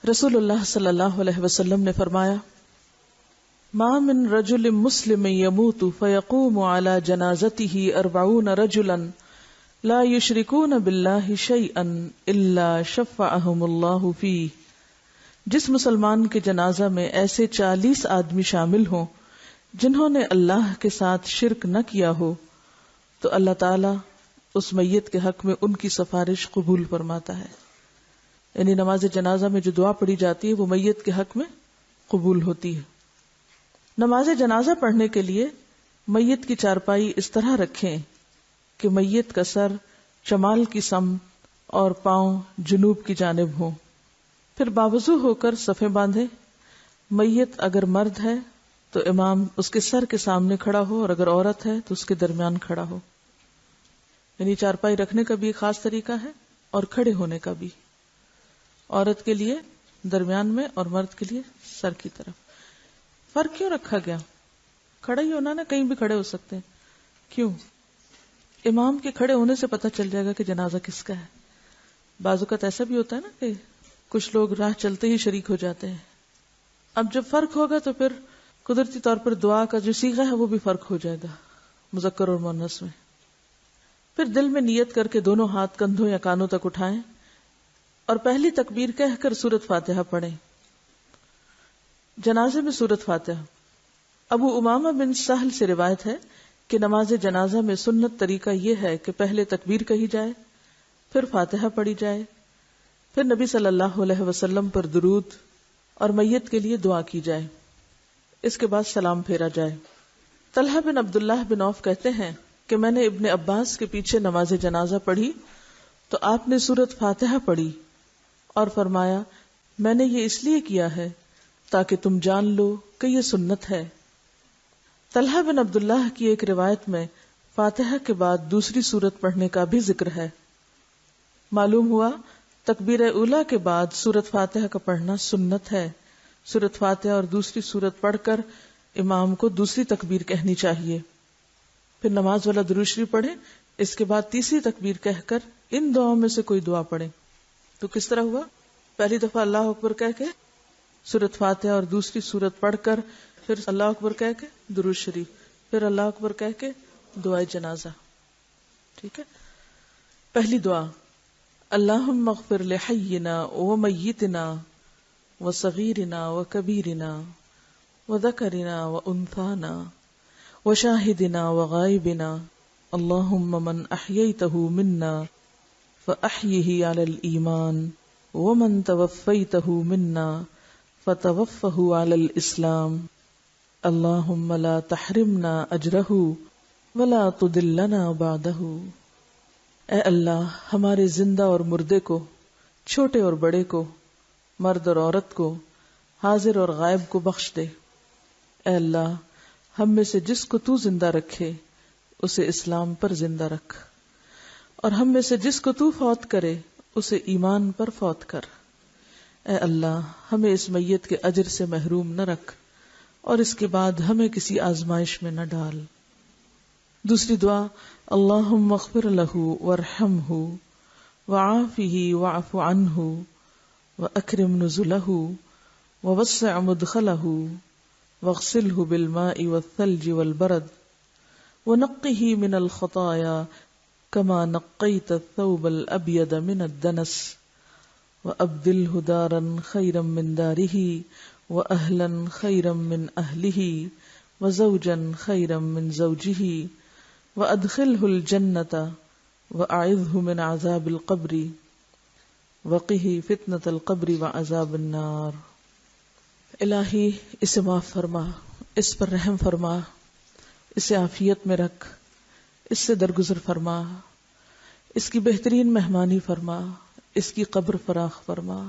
رسول اللہ صلی اللہ علیہ وسلم نے فرمایا، ما من رجل مسلم يموت فيقوم على جنازته 40 رجلا لا يشركون بالله شيئا الا شفعهم الله فيه۔ جس مسلمان کے جنازہ میں ایسے 40 آدمی شامل ہوں جنہوں نے اللہ کے ساتھ شرک نہ کیا ہو تو اللہ تعالی اس میت کے حق میں ان کی سفارش قبول فرماتا ہے۔ یعنی نماز جنازہ میں جو دعا پڑھی جاتی ہے وہ میت کے حق میں قبول ہوتی ہے۔ نماز جنازہ پڑھنے کے لیے میت کی چارپائی اس طرح رکھیں کہ میت کا سر شمال کی سمت اور پاؤں جنوب کی جانب ہوں، پھر باوضو ہو کر صفیں باندھیں۔ میت اگر مرد ہے تو امام اس کے سر کے سامنے کھڑا ہو، اور اگر عورت ہے تو اس کے درمیان کھڑا ہو۔ یعنی چارپائی رکھنے کا بھی ایک خاص طریقہ ہے اور کھڑے ہونے کا بھی، عورت کے لیے درمیان میں اور مرد کے لیے سر کی طرف۔ فرق کیوں رکھا گیا؟ کھڑا ہی ہونا نا، کہیں بھی کھڑے ہو سکتے ہیں، کیوں؟ امام کے کھڑے ہونے سے پتہ چل جائے گا کہ جنازہ کس کا ہے۔ بعض اوقات ایسا بھی ہوتا ہے نا کہ کچھ لوگ راہ چلتے ہی شریک ہو جاتے ہیں۔ اب جب فرق ہوگا تو پھر قدرتی طور پر دعا کا جو صیغہ ہے وہ بھی فرق ہو جائے گا مذکر اور مؤنث میں۔ پھر دل میں نیت کر کے دونوں ہاتھ کندھوں یا کانوں تک اٹھائیں اور پہلی تکبیر کہہ کر سورۃ فاتحہ پڑھیں۔ جنازے میں سورۃ فاتحہ۔ ابو امامہ بن سہل سے روایت ہے کہ نماز جنازہ میں سنت طریقہ یہ ہے کہ پہلے تکبیر کہی جائے، پھر فاتحہ پڑھی جائے، پھر نبی صلی اللہ علیہ وسلم پر درود اور میت کے لیے دعا کی جائے، اس کے بعد سلام پھیرا جائے۔ طلحہ بن عبداللہ بن عوف کہتے ہیں کہ میں نے ابن عباس کے پیچھے نماز جنازہ پڑھی تو آپ نے سورۃ فاتحہ پڑھی اور فرمایا، میں نے یہ اس لیے کیا ہے تاکہ تم جان لو کہ یہ سنت ہے۔ طلحہ بن عبداللہ کی ایک روایت میں فاتحہ کے بعد دوسری سورت پڑھنے کا بھی ذکر ہے۔ معلوم ہوا تکبیر اولیٰ کے بعد سورۃ فاتحہ کا پڑھنا سنت ہے۔ سورۃ فاتحہ اور دوسری سورت پڑھ کر امام کو دوسری تکبیر کہنی چاہیے، پھر نماز والا درود شریف پڑھیں، اس کے بعد تیسری تکبیر کہہ کر ان دعاؤں میں سے کوئی دعا پڑھیں۔ تو کس طرح ہوا؟ پہلی دفعہ اللہ اکبر کہہ کے سورۃ فاتحہ اور دوسری سورت پڑھ کر پھر اللہ اکبر کہہ کے درود شریف، پھر اللہ اکبر کہہ کے دعائے جنازہ۔ ٹھیک ہے؟ پہلی دعا، اللہم اغفر لحینا ومیتنا وصغیرنا وکبیرنا وذکرنا وانثانا وشاہدنا وغائبنا اللہم من احییتہ منا فاحیہ علی الایمان ومن توفیتہ منا فتوفہ علی الاسلام اللہم لا تحرمنا اجرہ ولا تضلنا بعدہ۔ اے اللہ، ہمارے زندہ اور مردے کو، چھوٹے اور بڑے کو، مرد اور عورت کو، حاضر اور غائب کو بخش دے۔ اے اللہ، ہم میں سے جس کو تو زندہ رکھے اسے اسلام پر زندہ رکھ، اور ہم میں سے جس کو تو فوت کرے اسے ایمان پر فوت کر۔ اے اللہ، ہمیں اس میت کے اجر سے محروم نہ رکھ اور اس کے بعد ہمیں کسی آزمائش میں نہ ڈال۔ دوسری دعا، اللہم اغفر لہ وارحمہ وعافہ واعف عنہ واکرم نزلہ ووسع مدخلہ واغسلہ بالماء والثلج والبرد ونقہ من الخطایا کما نقیت الثوب الابیض من الدنس وابدلہ دارا خیرا من دارہ واہلا خیرا من اہلہ وزوجا خیرا من زوجہ وادخلہ الجنۃ واعذہ من عذاب القبر وقہ فتنۃ القبر وعذاب النار۔ الہی، اسے معاف فرما، اس پر رحم فرما، اسے عافیت میں رکھ، اس سے درگزر فرما، اس کی بہترین مہمانی فرما، اس کی قبر فراخ فرما،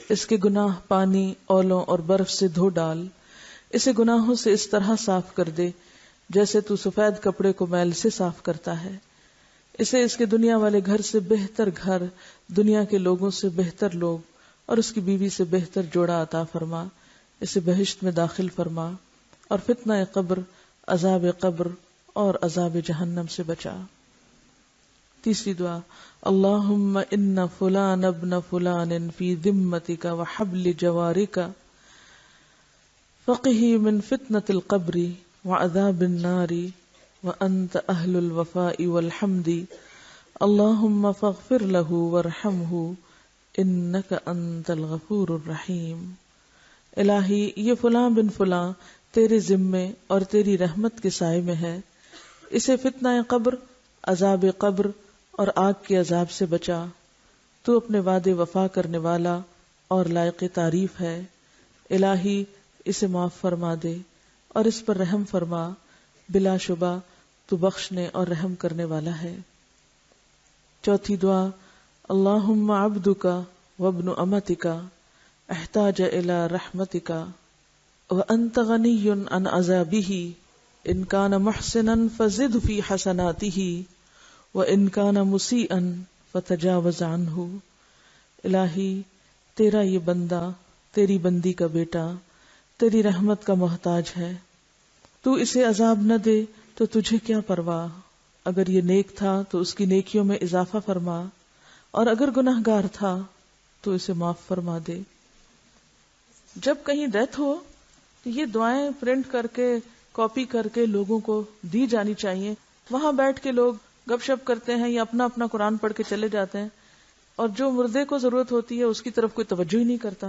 اس کے گناہ پانی، اولوں اور برف سے دھو ڈال، اسے گناہوں سے اس طرح صاف کر دے جیسے تو سفید کپڑے کو میل سے صاف کرتا ہے۔ اسے اس کے دنیا والے گھر سے بہتر گھر، دنیا کے لوگوں سے بہتر لوگ اور اس کی بیوی سے بہتر جوڑا عطا فرما، اسے بہشت میں داخل فرما اور فتنہ قبر، عذاب قبر اور عذاب جہنم سے بچا۔ تیسری دعا، اللہم ان فلان ابن فلان فی ذمتک وحبل جوارک فقہ من فتنة القبر وعذاب النار وانت اہل الوفاء والحمد اللہم فاغفر له وارحمہ انک انت الغفور الرحیم۔ الہی یہ فلاں بن فلاں تیرے ذمے اور تیری رحمت کے سائے میں ہے، اسے فتنہ قبر، عذاب قبر اور آگ کے عذاب سے بچا، تو اپنے وعدے وفا کرنے والا اور لائق تعریف ہے۔ الہی اسے معاف فرما دے اور اس پر رحم فرما، بلا شبہ تو بخشنے اور رحم کرنے والا ہے۔ چوتھی دعا، اللہم عبدک وابن امتک احتاج الی رحمتک وانت غنی عن عذابہ ان کان محسنا فزد فی حسناتہ وان کان مسیئا فتجاوز عنہ۔ الہی تیرا یہ بندہ، تیری بندی کا بیٹا تیری رحمت کا محتاج ہے، تو اسے عذاب نہ دے تو تجھے کیا پرواہ، اگر یہ نیک تھا تو اس کی نیکیوں میں اضافہ فرما، اور اگر گناہگار تھا تو اسے معاف فرما دے۔ جب کہیں ڈیتھ ہو تو یہ دعائیں پرنٹ کر کے کاپی کر کے لوگوں کو دی جانی چاہیے۔ وہاں بیٹھ کے لوگ گپ شپ کرتے ہیں یا اپنا قرآن پڑھ کے چلے جاتے ہیں، اور جو مردے کو ضرورت ہوتی ہے اس کی طرف کوئی توجہ ہی نہیں کرتا۔